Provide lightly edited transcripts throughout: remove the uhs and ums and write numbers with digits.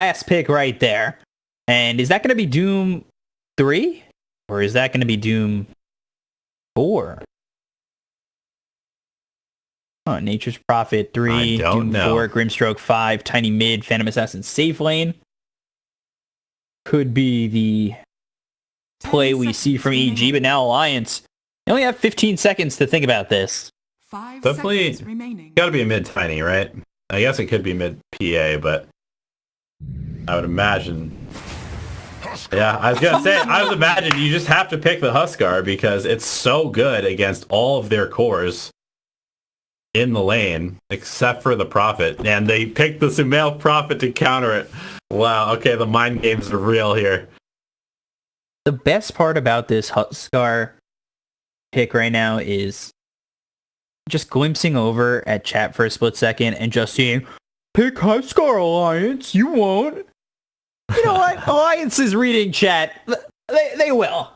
last pick right there. And is that going to be Doom 3? Or is that going to be Doom 4? Oh, Nature's Prophet 3, Doom 4, Grimstroke 5, Tiny Mid, Phantom Assassin Safe Lane. Could be the play we see from EG, but now Alliance. You only have 15 seconds to think about this. Definitely got to be a mid-tiny, right? I guess it could be mid-PA, but I would imagine... Yeah, I was going to say, I would imagine you just have to pick the Huskar because it's so good against all of their cores in the lane, except for the Prophet. And they picked the Sumail Prophet to counter it. Wow, okay, the mind games are real here. The best part about this Huskar pick right now is just glimpsing over at chat for a split second and just seeing, pick Huskar Alliance, you won't. You know what? Alliance is reading chat. They will.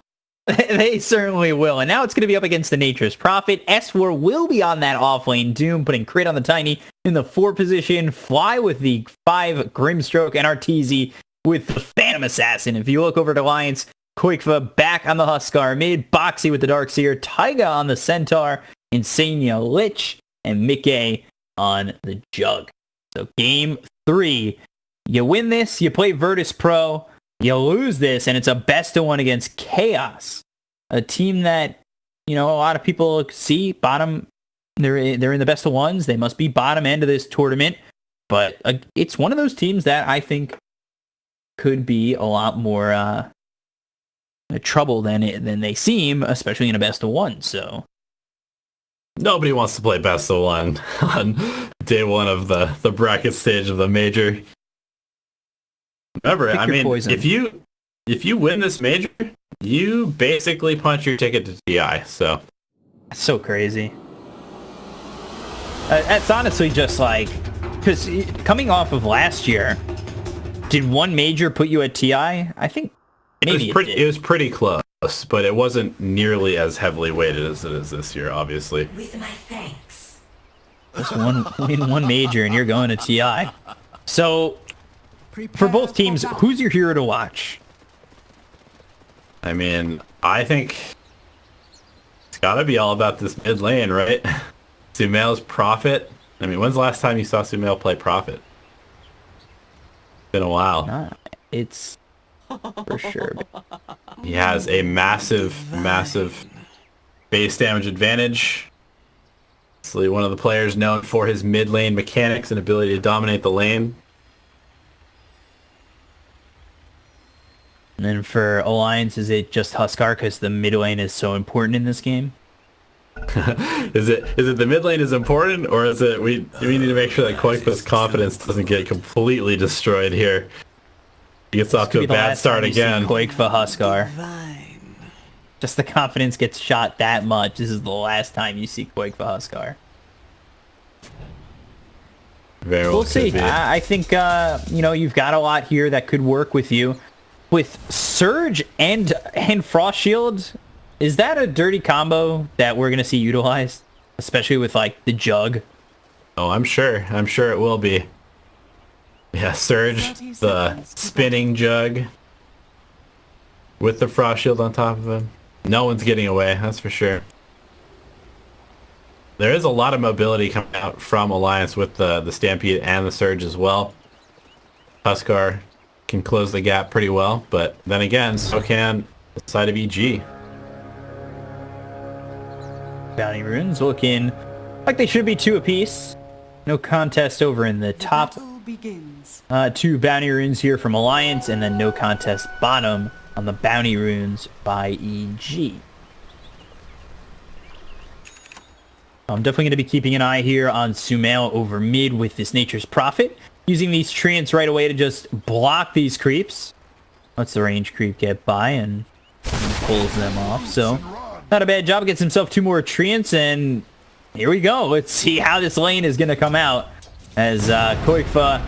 They certainly will. And now it's going to be up against the Nature's Prophet. S4 will be on that offlane Doom, putting crit on the Tiny in the 4 position. Fly with the 5 Grimstroke and Arteezy with the Phantom Assassin. If you look over at Alliance, Koikva back on the Huskar mid, Boxy with the Darkseer, Taiga on the Centaur, Insania Lich, and Mickey on the Jug. So game 3. You win this, you play Virtus Pro, you lose this, and it's a best-of-1 against Chaos. A team that, you know, a lot of people see bottom. They're in the best-of-1s. They must be bottom end of this tournament. But it's one of those teams that I think could be a lot more trouble than they seem, especially in a best-of-1. So nobody wants to play best-of-1 on day 1 of the bracket stage of the major. Remember, I mean, poison. if you win this major, you basically punch your ticket to TI. So that's so crazy. That's honestly just like, because coming off of last year, did one major put you at TI? I think maybe it was pretty close, but it wasn't nearly as heavily weighted as it is this year, obviously. With my thanks. Just win one major and you're going to TI. So for both teams, who's your hero to watch? I mean, I think it's got to be all about this mid lane, right? Sumail's Prophet. I mean, when's the last time you saw Sumail play Prophet? It's been a while. It's for sure. He has a massive base damage advantage. He's one of the players known for his mid lane mechanics and ability to dominate the lane. And then for Alliance, is it just Huskar because the mid lane is so important in this game? Is it the mid lane is important, or is it we need to make sure that Koikva's confidence doesn't get completely destroyed here? He gets off to a bad start again. Koikva Huskar. Just the confidence gets shot that much. This is the last time you see Koikva Huskar. Very well. We'll see. I think you've got a lot here that could work with you. With Surge and Frost Shield, is that a dirty combo that we're gonna see utilized, especially with like the Jug? Oh, I'm sure it will be. Yeah, Surge, the spinning Jug with the Frost Shield on top of him. No one's getting away, that's for sure. There is a lot of mobility coming out from Alliance with the Stampede and the Surge as well. Huskar can close the gap pretty well, but then again, so can the side of EG. Bounty runes looking like they should be 2 apiece. No contest over in the top. 2 bounty runes here from Alliance, and then no contest bottom on the bounty runes by EG. I'm definitely going to be keeping an eye here on Sumail over mid with this Nature's Prophet. Using these treants right away to just block these creeps. Lets the range creep get by and pulls them off. So, not a bad job. Gets himself 2 more treants, and here we go. Let's see how this lane is going to come out. As Koikva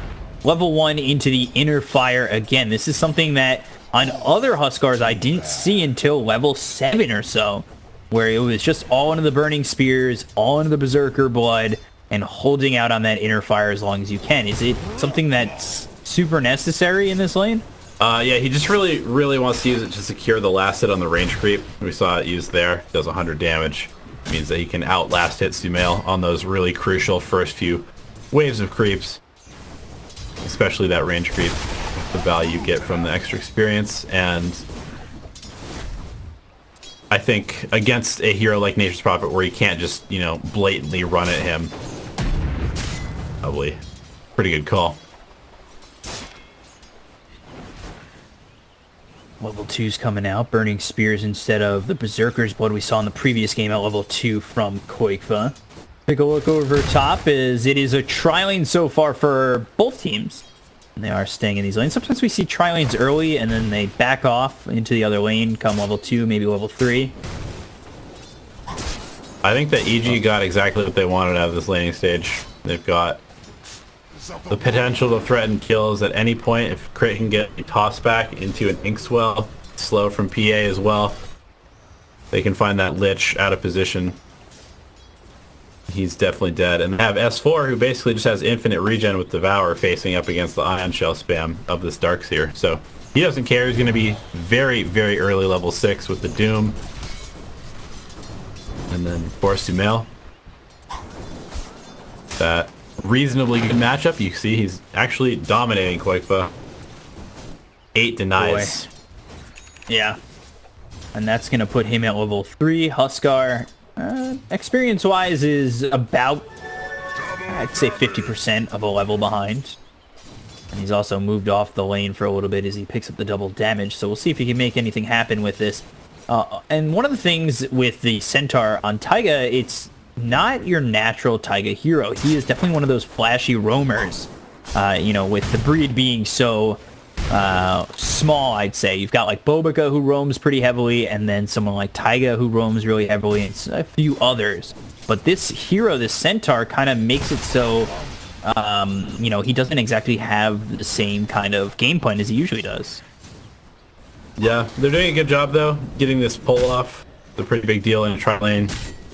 level 1 into the inner fire again. This is something that on other Huskars I didn't see until level 7 or so. Where it was just all into the Burning Spears, all into the Berserker Blood, and holding out on that inner fire as long as you can. Is it something that's super necessary in this lane? Yeah, he just really wants to use it to secure the last hit on the range creep. We saw it used there. Does 100 damage. Means that he can outlast hit Sumail on those really crucial first few waves of creeps. Especially that range creep. The value you get from the extra experience. And I think against a hero like Nature's Prophet where you can't just, you know, blatantly run at him. Probably pretty good call. Level 2's coming out, burning spears instead of the Berserker's Blood we saw in the previous game at level 2 from Koikfa. Take a look over top as it is a tri-lane so far for both teams. And they are staying in these lanes. Sometimes we see tri-lanes early and then they back off into the other lane, come level 2, maybe level 3. I think that EG got exactly what they wanted out of this laning stage. They've got the potential to threaten kills at any point if Crit can get tossed back into an Inkswell, slow from PA as well. They can find that Lich out of position. He's definitely dead. And they have S4 who basically just has infinite regen with Devour facing up against the Ion Shell spam of this Darkseer. So he doesn't care. He's going to be very, very early level 6 with the Doom. And then of course Sumail. That reasonably good matchup. You see he's actually dominating Koikfa. 8 denies. Boy. Yeah. And that's going to put him at level 3. Huskar, experience-wise, is about, I'd say 50% of a level behind. And he's also moved off the lane for a little bit as he picks up the double damage. So we'll see if he can make anything happen with this. And one of the things with the Centaur on Taiga, it's not your natural Taiga hero. He is definitely one of those flashy roamers, you know, with the breed being so small, I'd say. You've got like Bobica who roams pretty heavily, and then someone like Taiga who roams really heavily, and a few others. But this hero, this Centaur, kind of makes it so, you know, he doesn't exactly have the same kind of game plan as he usually does. Yeah, they're doing a good job though, getting this pull off. It's a pretty big deal in a tri lane.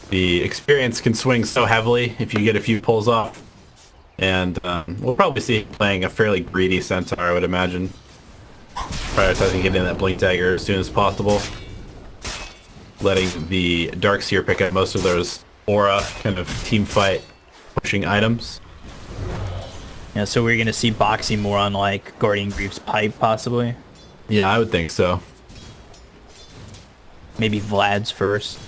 The experience can swing so heavily if you get a few pulls off. And we'll probably see him playing a fairly greedy Centaur, I would imagine. Prioritizing getting that Blink Dagger as soon as possible. Letting the Darkseer pick up most of those aura kind of team fight pushing items. Yeah, so we're going to see boxing more on like Guardian Grief's pipe, possibly. Yeah, I would think so. Maybe Vlad's first.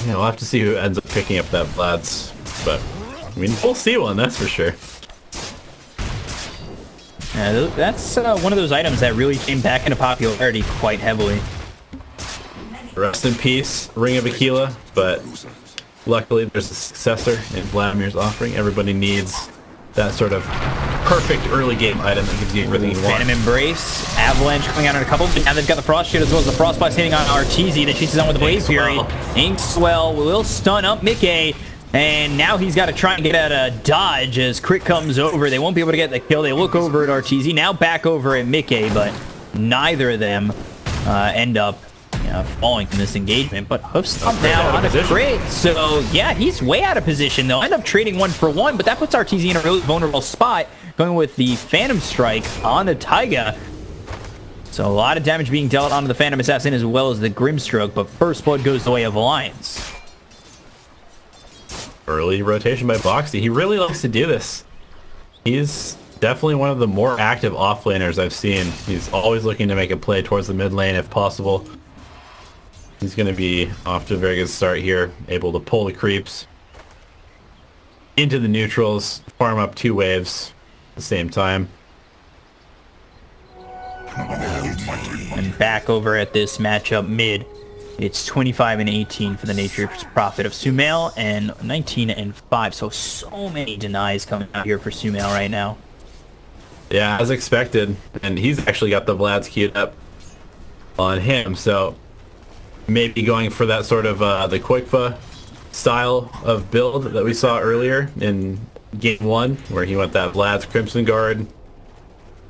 Yeah, we'll have to see who ends up picking up that Vlad's, but I mean, we'll see one, that's for sure. Yeah, that's one of those items that really came back into popularity quite heavily. Rest in peace, Ring of Aquila, but luckily there's a successor in Vladimir's offering. Everybody needs that sort of perfect early game item that gives you everything you want. Phantom Embrace, Avalanche coming out in a couple, but now they've got the Frost Shield as well as the Frost Blast hitting on Arteezy that chases on with the Blaze Fury. Inkswell will stun up Mickey, and now he's got to try and get out a dodge as Crit comes over. They won't be able to get the kill. They look over at Arteezy, now back over at Mickey, but neither of them end up falling from this engagement. But Hoofstomp now on a Crit, so yeah, he's way out of position. They'll end up trading 1-for-1, but that puts Arteezy in a really vulnerable spot, going with the Phantom Strike on the Taiga. So a lot of damage being dealt onto the Phantom Assassin as well as the Grimstroke, but First Blood goes the way of Alliance. Early rotation by Boxy. He really likes to do this. He's definitely one of the more active offlaners I've seen. He's always looking to make a play towards the mid lane if possible. He's going to be off to a very good start here, able to pull the creeps into the neutrals, farm up 2 waves at the same time. And back over at this matchup mid, it's 25-18 for the Nature's Prophet of Sumail and 19-5. So many denies coming out here for Sumail right now. Yeah, as expected. And he's actually got the Vlad's queued up on him, so maybe going for that sort of the Koikfa style of build that we saw earlier in game 1, where he went that Vlad's Crimson Guard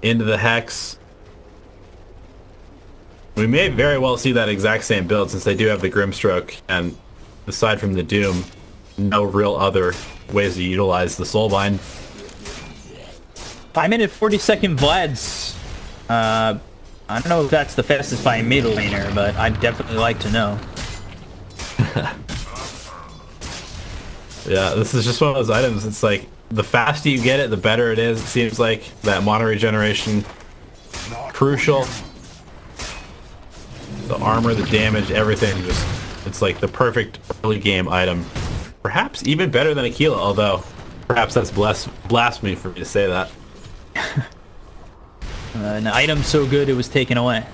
into the Hex. We may very well see that exact same build since they do have the Grimstroke, and aside from the Doom, no real other ways to utilize the Soulbind. 5-minute 40-second Vlad's. I don't know if that's the fastest by a mid laner, but I'd definitely like to know. Yeah, this is just one of those items. It's like the faster you get it, the better it is. It seems like that mana regeneration crucial. The armor, the damage, everything. Just it's like the perfect early game item. Perhaps even better than Aquila, although perhaps that's blasphemy for me to say that. An item so good it was taken away.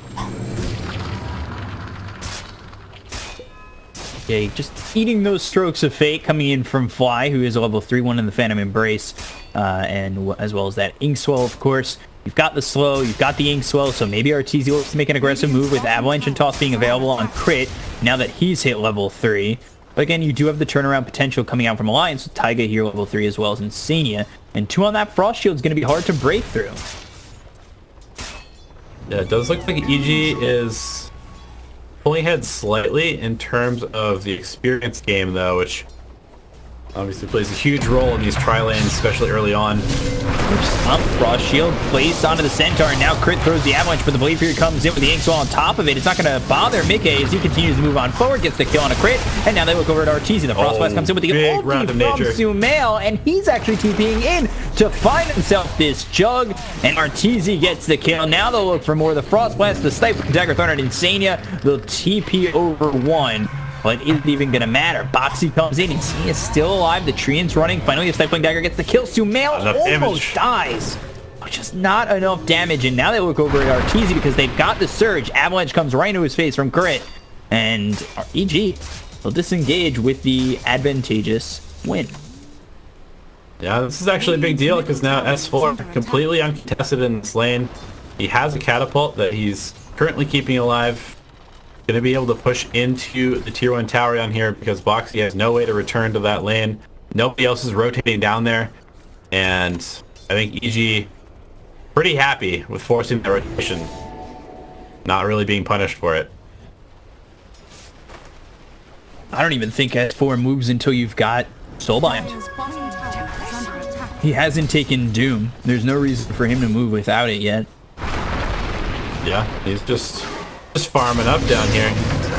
Okay, just eating those strokes of fate coming in from Fly, who is a level 3-1 in the Phantom Embrace, and as well as that Ink Swell, of course. You've got the slow, you've got the Ink Swell, so maybe Arteezy looks to make an aggressive move with Avalanche and Toss being available on crit now that he's hit level 3. But again, you do have the turnaround potential coming out from Alliance with Taiga here level 3 as well as Insania, and 2 on that Frost Shield is going to be hard to break through. Yeah, it does look like EG is pulling ahead slightly in terms of the experience game, though, which obviously plays a huge role in these tri-lanes, especially early on. Up, Frost Shield placed onto the Centaur, and now Crit throws the Avalanche, but the Blade Fury comes in with the Ink Swell on top of it. It's not going to bother Mickey as he continues to move on forward, gets the kill on a Crit, and now they look over at Arteezy. The Frostblast comes in with the ulti from Sumail, and he's actually TPing in to find himself this Jug, and Arteezy gets the kill. Now they'll look for more. The Frostblast, the Sniper Dagger Thrown at Insania, they'll TP over 1. But it isn't even going to matter. Boxy comes in. He is still alive. The Treant's running. Finally, a Stifling Dagger gets the kill. Sumail almost dies. Just not enough damage. And now they look over at Arteezy because they've got the Surge. Avalanche comes right into his face from Crit. And EG will disengage with the advantageous win. Yeah, this is actually a big deal because now S4 completely uncontested in this lane. He has a catapult that he's currently keeping alive. Going to be able to push into the tier 1 tower down here because Boxy has no way to return to that lane. Nobody else is rotating down there. And I think EG pretty happy with forcing that rotation. Not really being punished for it. I don't even think S4 moves until you've got Soulbind. He hasn't taken Doom. There's no reason for him to move without it yet. Yeah, he's just farming up down here,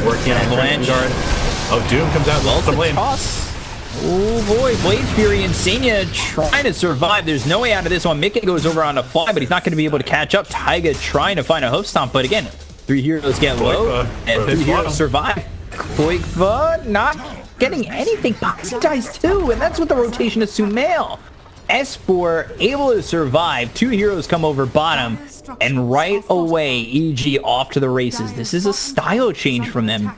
working on Avalanche. Oh, Doom comes out well from lane. Oh boy, Blade Fury and Insania trying to survive. There's no way out of this one. Mickey goes over on a Fly, but he's not going to be able to catch up. Taiga trying to find a hoof stomp, but again, 3 heroes get low, and 3 heroes survive. Koikva not getting anything. Boxy dies too, and that's with the rotation of Sumail. S4 able to survive. 2 heroes come over bottom, and right away EG off to the races. This is a style change from them.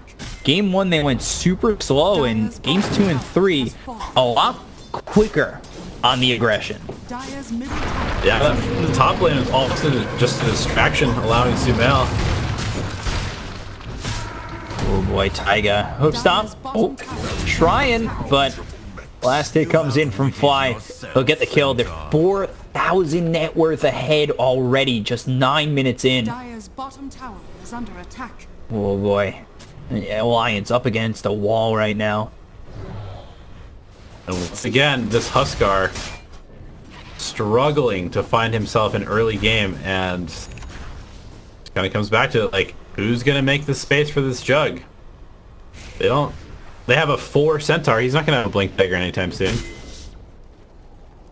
Game 1 they went super slow, and games 2 and 3 a lot quicker on the aggression. Yeah, the top lane is almost just a distraction, allowing Sumail. Oh boy, Taiga. Hook stomp. Oh, trying, but last hit comes in from Fly. They'll get the kill. They're 4,000 net worth ahead already, just 9 minutes in. Oh boy. Alliance up against a wall right now. And once again, this Huskar struggling to find himself in early game, and it kind of comes back to like, who's gonna make the space for this Jug? They have a 4 Centaur. He's not gonna have a Blink Dagger anytime soon.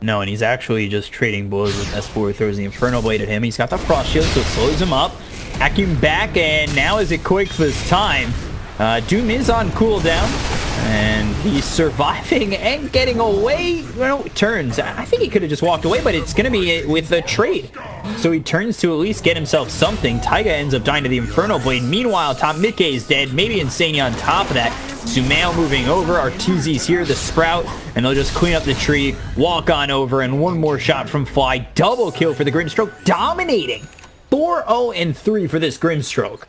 No, and he's actually just trading blows with S4. Throws the Infernal Blade at him. He's got the Frost Shield, so it slows him up. Hacking back, and now is it Koikva's time. Doom is on cooldown, and he's surviving and getting away. Well, it turns. I think he could have just walked away, but it's going to be with a trade. So he turns to at least get himself something. Taiga ends up dying to the Infernal Blade. Meanwhile, top Mickey is dead. Maybe Insania on top of that. Sumail moving over. Arteezy's here, the Sprout, and they'll just clean up the tree, walk on over, and one more shot from Fly. Double kill for the Grimstroke, dominating. 4-0-3 for this Grimstroke.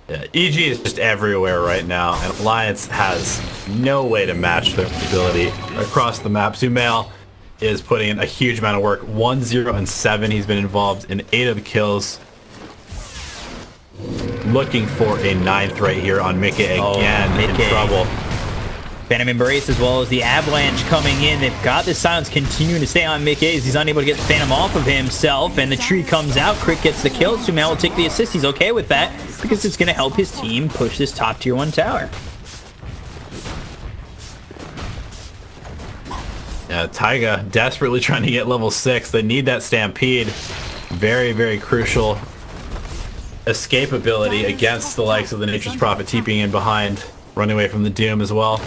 Yeah, EG is just everywhere right now, and Alliance has no way to match their ability across the map. Sumail is putting in a huge amount of work. 1-0-7. He's been involved in 8 of the kills. Looking for a 9th right here on Mickey again. In trouble. Phantom Embrace as well as the Avalanche coming in. They've got the silence continuing to stay on Mickey as he's unable to get the Phantom off of himself, and the tree comes out. Crit gets the kill. Sumail will take the assist. He's okay with that because it's going to help his team push this top tier 1 tower. Yeah, Taiga desperately trying to get level 6. They need that Stampede. Very, very crucial escape ability against the likes of the Nature's Prophet TPing in behind, running away from the Doom as well.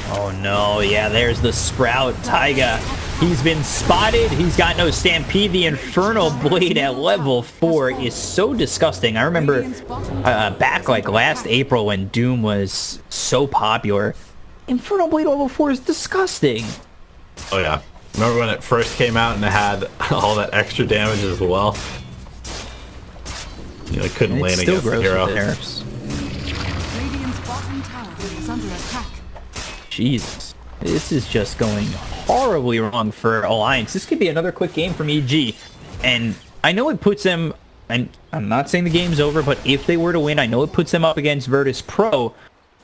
Oh no, yeah, there's the Sprout. Taiga, he's been spotted. He's got no Stampede. The Infernal Blade at level 4 is so disgusting. I remember back like last April when Doom was so popular. Infernal Blade level 4 is disgusting. Oh yeah. Remember when it first came out and it had all that extra damage as well? You know, it couldn't land against the hero. Jesus. This is just going horribly wrong for Alliance. This could be another quick game from EG. And I know it puts them, and I'm not saying the game's over, but if they were to win, I know it puts them up against Virtus Pro.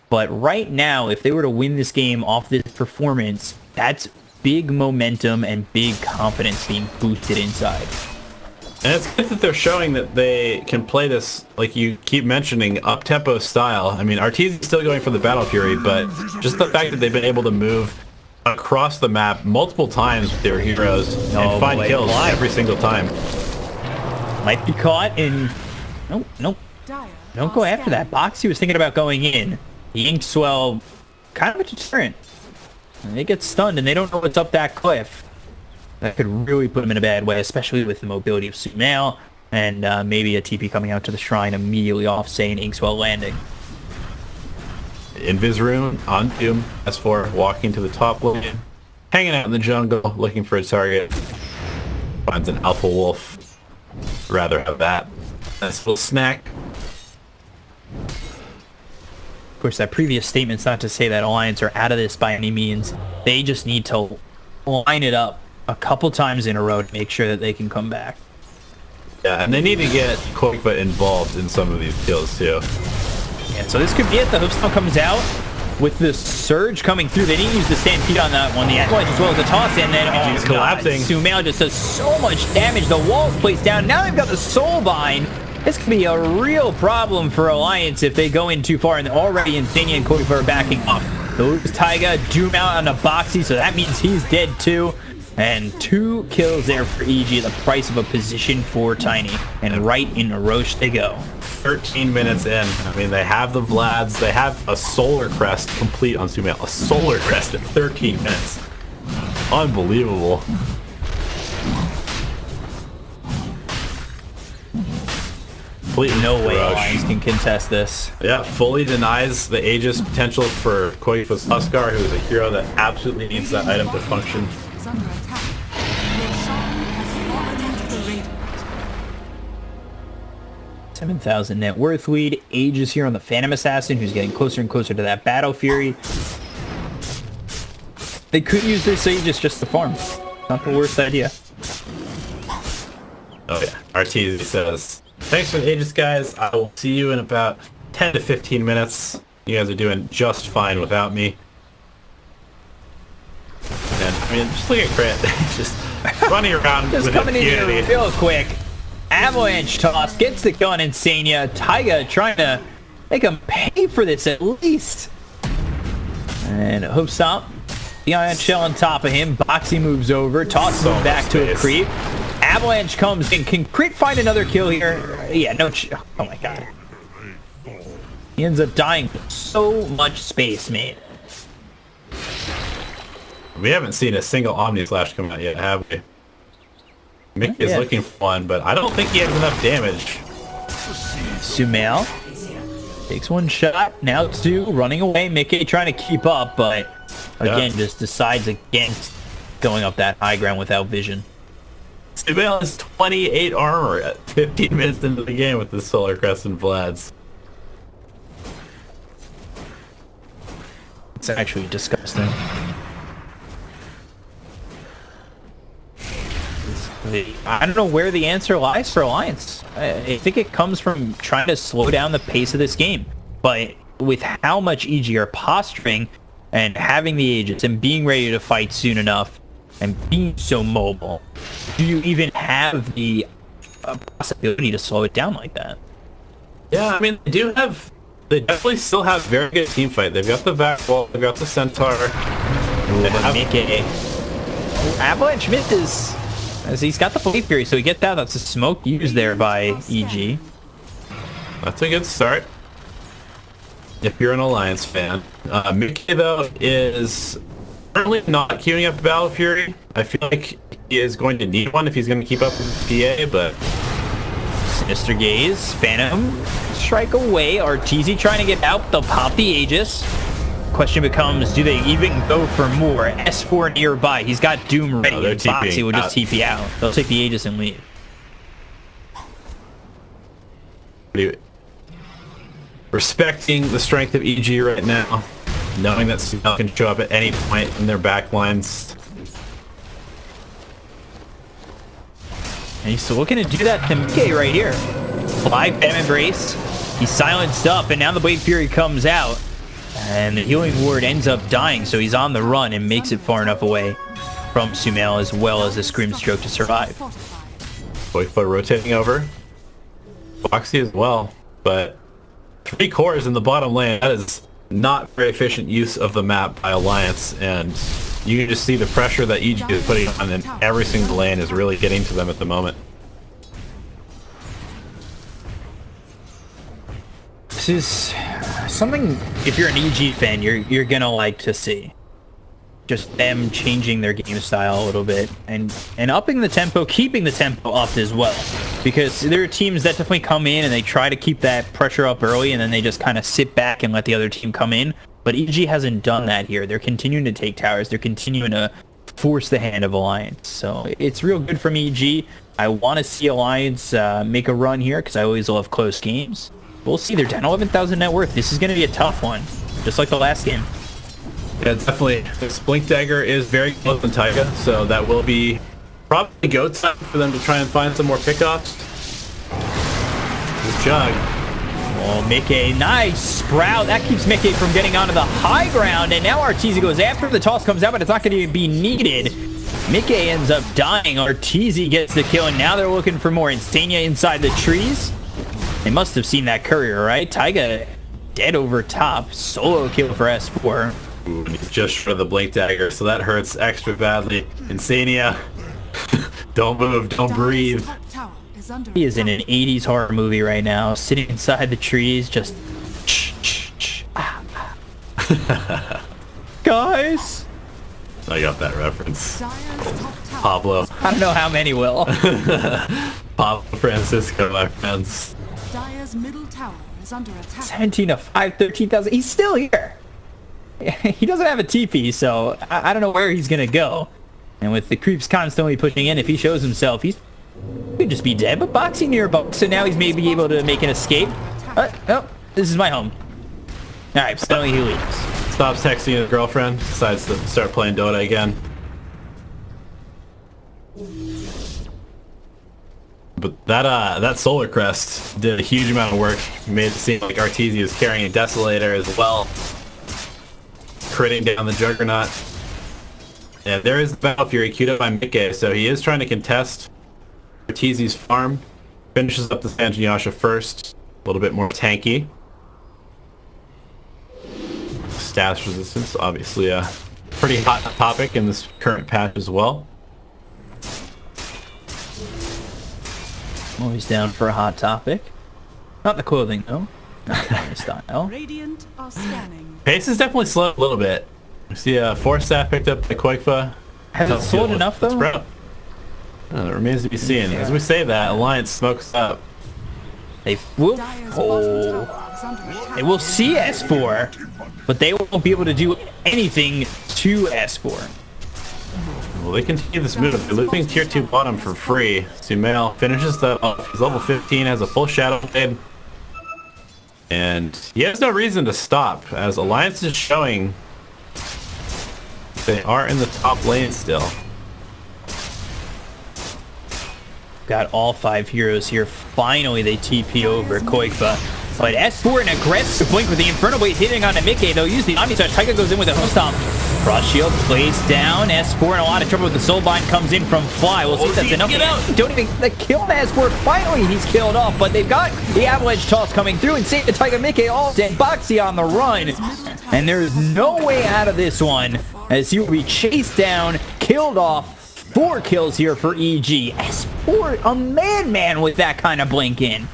But right now, if they were to win this game off this performance, that's big momentum and big confidence being boosted inside. And it's good that they're showing that they can play this, like you keep mentioning, up-tempo style. I mean, Arteezy's still going for the Battle Fury, but just the fact that they've been able to move across the map multiple times with their heroes and find kills every single time. Might be caught in... Nope, nope. Don't go after that. Boxy was thinking about going in. The Inkswell, kind of a deterrent. And they get stunned and they don't know what's up that cliff. That could really put them in a bad way, especially with the mobility of Sumail and maybe a TP coming out to the shrine immediately off, saying Inkswell landing. Invis Rune on Doom, S4 walking to the top lane, hanging out in the jungle, looking for a target. Finds an Alpha Wolf. Rather have that. Nice little snack. Of course, that previous statement's not to say that Alliance are out of this by any means. They just need to line it up a couple times in a row to make sure that they can come back. Yeah, and they need to get Koikva involved in some of these kills too. Yeah, so this could be it. The Hookstone comes out with the surge coming through. They didn't use the Stampede on that one. The Avalanche as well as the toss, and then he's collapsing. Sumail just does so much damage. The wall's placed down. Now they've got the Soulbind. This could be a real problem for Alliance if they go in too far, and already Insania and Koikva are backing up. Those Taiga Doom out on a Boxy, so that means he's dead too. And 2 kills there for EG at the price of a position for Tiny. And right in Roche they go. 13 minutes in. I mean, they have the Vlads. They have a Solar Crest complete on Sumail. A Solar Crest at 13 minutes. Unbelievable. Completely no way Alliance can contest this. Yeah, fully denies the Aegis potential for Koikva's Huskar, who is a hero that absolutely needs that item to function. 7,000 net worth lead. Aegis here on the Phantom Assassin, who's getting closer and closer to that Battle Fury. They could use this Aegis just to farm. Not the worst idea. Oh yeah, Arteezy says, thanks for the Aegis, guys. I will see you in about 10 to 15 minutes. You guys are doing just fine without me. And I mean, just look at Crit. Just running around just with coming impunity. in here real quick. Avalanche toss, gets the gun Insania. Taiga trying to make him pay for this at least. And Hope Stomp. The Ion Shell on top of him. Boxy moves over. Toss so moves back to a creep. Avalanche comes in. Can Crit find another kill here? Yeah, no. Oh my god. He ends up dying. So much space, man. We haven't seen a single Omni Slash come out yet, have we? Mickey is looking for one, but I don't think he has enough damage. Sumail takes one shot. Now 2 running away. Mickey trying to keep up, but again just decides against going up that high ground without vision. Sumail has 28 armor at 15 minutes into the game with the Solar Crest and Vlads. It's actually disgusting. I don't know where the answer lies for Alliance. I think it comes from trying to slow down the pace of this game. But with how much EG are posturing, and having the Aegis and being ready to fight soon enough and being so mobile, do you even have the possibility to slow it down like that? Yeah, I mean, they definitely still have very good team fight. They've got the Vac Wall, they've got the Centaur. Avalanche Myth is, as he's got the Blade Fury, so we get that. That's a smoke used there by EG. That's a good start if you're an Alliance fan. Mickey, though, is currently not queuing up Battle Fury. I feel like he is going to need one if he's going to keep up with PA, but... Sinister Gaze, Phantom, strike away. RTZ trying to get out. They'll pop the Aegis. Question becomes, do they even go for more? S4 nearby. He's got Doom ready. They're Boxy will TPing just TP out. They'll take the Aegis and leave. Respecting the strength of EG right now, knowing that Snell can show up at any point in their backlines. And he's still looking to do that to Mickey right here. Fly Phantom Embrace. He's silenced up, and now the Blade Fury comes out. And the Healing Ward ends up dying, so he's on the run and makes it far enough away from Sumail, as well as the Scream Stroke to survive. Boyfoot rotating over. Boxy as well, but 3 cores in the bottom lane. That is not very efficient use of the map by Alliance, and you can just see the pressure that EG is putting on, and every single lane is really getting to them at the moment. This is something, if you're an EG fan, you're gonna like to see. Just them changing their game style a little bit and upping the tempo, keeping the tempo up as well. Because there are teams that definitely come in and they try to keep that pressure up early, and then they just kind of sit back and let the other team come in. But EG hasn't done that here. They're continuing to take towers. They're continuing to force the hand of Alliance. So it's real good from EG. I want to see Alliance make a run here because I always love close games. We'll see. They're down 11,000 net worth. This is going to be a tough one, just like the last game. Yeah, definitely. This Blink Dagger is very close on Taiga, so that will be probably go time for them to try and find some more pickoffs. Good Jug. Oh, Mickey, nice Sprout. That keeps Mickey from getting onto the high ground, and now Arteezy goes after. The toss comes out, but it's not going to be needed. Mickey ends up dying. Arteezy gets the kill, and now they're looking for more. Insania inside the trees. They must have seen that courier, right? Taiga dead over top. Solo kill for S4. Ooh, just for the Blink Dagger, so that hurts extra badly. Insania, don't move, don't breathe. He is in an 80s horror movie right now, sitting inside the trees, just... Guys! I got that reference. Pablo. I don't know how many will. Pablo Francisco, my friends. 17 to 5, 13,000. He's still here. He doesn't have a TP, so I don't know where he's going to go. And with the creeps constantly pushing in, if he shows himself, he could just be dead. But Boxy nearby, so now he's maybe able to make an escape. Oh, this is my home. Alright, suddenly he leaves. Stops texting his girlfriend, decides to start playing Dota again. But that Solar Crest did a huge amount of work. Made it seem like Arteezy was carrying a Desolator as well. Critting down the Juggernaut. Yeah, there is the Battle Fury queued up by Mickey, so he is trying to contest Arteezy's farm. Finishes up the Sanjinyasha first. A little bit more tanky. Status resistance, obviously a pretty hot topic in this current patch as well. Always down for a hot topic. Not the clothing, though. Not the style. Radiant are scanning. Pace is definitely slowed a little bit. We see a Force Staff picked up by Koikfa. Has it slowed enough, though? It remains to be seen. As we say that, Alliance smokes up. They will... Oh. They will see S4, but they won't be able to do anything to S4. Well, they continue this move. They're losing tier 2 bottom for free. Sumail finishes that off. He's level 15, has a full Shadow Blade. And he has no reason to stop, as Alliance is showing they are in the top lane still. Got all 5 heroes here. Finally, they TP over. Koikfa But S4 an aggressive blink with the Infernal Blade hitting on Mickey. They'll use the Omni Touch. Taika goes in with a Hook Stomp. Frost Shield plays down. S4 in a lot of trouble with the Soulbind comes in from Fly. We'll see if that's enough. Don't even kill S4. Finally, he's killed off, but they've got the Avalanche Toss coming through and save the Taika Mickey all dead. Boxy on the run. And there's no way out of this one as he will be chased down, killed off. 4 kills here for EG. S4, a madman with that kind of blink in.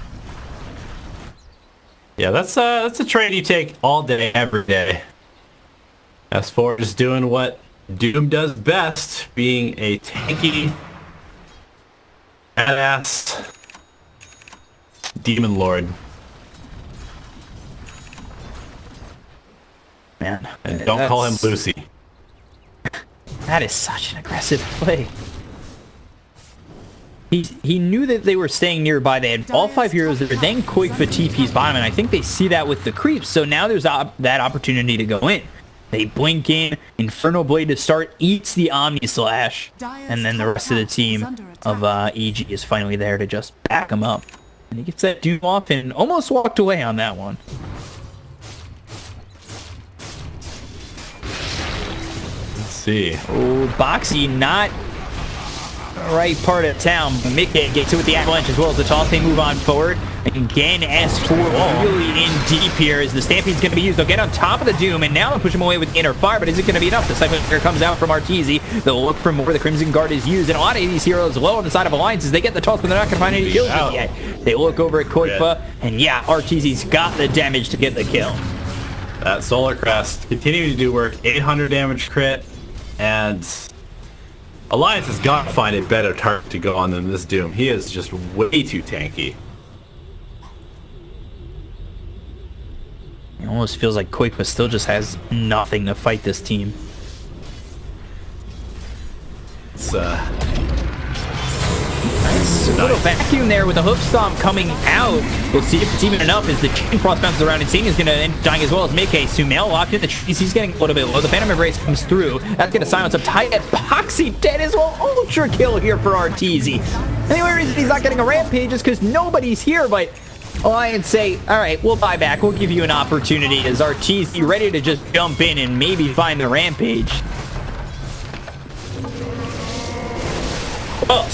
Yeah, that's a trade you take all day, every day. S4 is doing what Doom does best, being a tanky, badass demon lord. Man, and don't call him Lucy. That is such an aggressive play. He knew that they were staying nearby. They had all 5 heroes there. Then Koik for TP's bottom, and I think they see that with the creeps. So now there's that opportunity to go in. They blink in. Infernal Blade to start eats the Omni Slash, and then the rest of the team of EG is finally there to just back him up. And he gets that Doom off and almost walked away on that one. See. Oh, Boxy not the right part of town. Mickey gets it with the Avalanche as well as the toss. They move on forward. Again, S4 really in deep here as the Stampede's going to be used. They'll get on top of the Doom, and now they'll push him away with Inner Fire, but is it going to be enough? The Siphon Fire comes out from Arteezy. They'll look for more. The Crimson Guard is used, and a lot of these heroes low on the side of Alliances. They get the toss, but they're not going to find any kills yet. They look over at Koifa, and yeah, Arteezy's got the damage to get the kill. That Solar Crest continuing to do work. 800 damage crit. And Alliance has got to find a better target to go on than this Doom. He is just way too tanky. It almost feels like Koikwa still just has nothing to fight this team. It's nice little vacuum there with the Hook Stomp coming out. We'll see if it's even enough as the Chain Frost bounces around. Insane is going to end up dying as well as Mickey. Sumail locked in the trees. He's getting a little bit low. The Phantom Embrace comes through. That's going to silence up tight. Epoxy dead as well. Ultra kill here for Arteezy. And the only reason he's not getting a Rampage is because nobody's here, but Alliance say, all right, we'll buy back. We'll give you an opportunity as Arteezy ready to just jump in and maybe find the Rampage. Oh,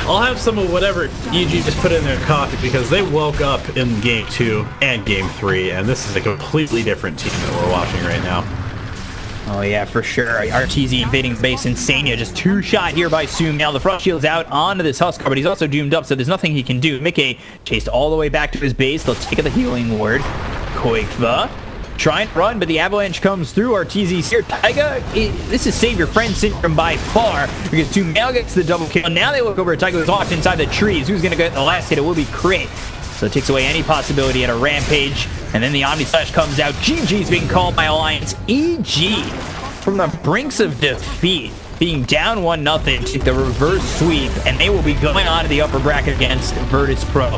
I'll have some of whatever EG just put in their coffee because they woke up in Game 2 and Game 3, and this is a completely different team that we're watching right now. Oh yeah, for sure. Arteezy invading base. Insania just 2-shot here by Zoom. Now the Frost Shield's out onto this Huskar, but he's also doomed up, so there's nothing he can do. Mickey chased all the way back to his base. They'll take the healing ward. Koikva trying to run, but the Avalanche comes through. Arteezy's here. Taiga, this is Save Your Friend syndrome by far, because Sumail gets the double kill. Now they look over at Taiga, who's locked inside the trees. Who's going to get the last hit? It will be Crit. So it takes away any possibility at a Rampage. And then the Omni Slash comes out. GG's being called by Alliance. EG from the brinks of defeat, being down 1-0, take the reverse sweep, and they will be going on to the upper bracket against Virtus Pro.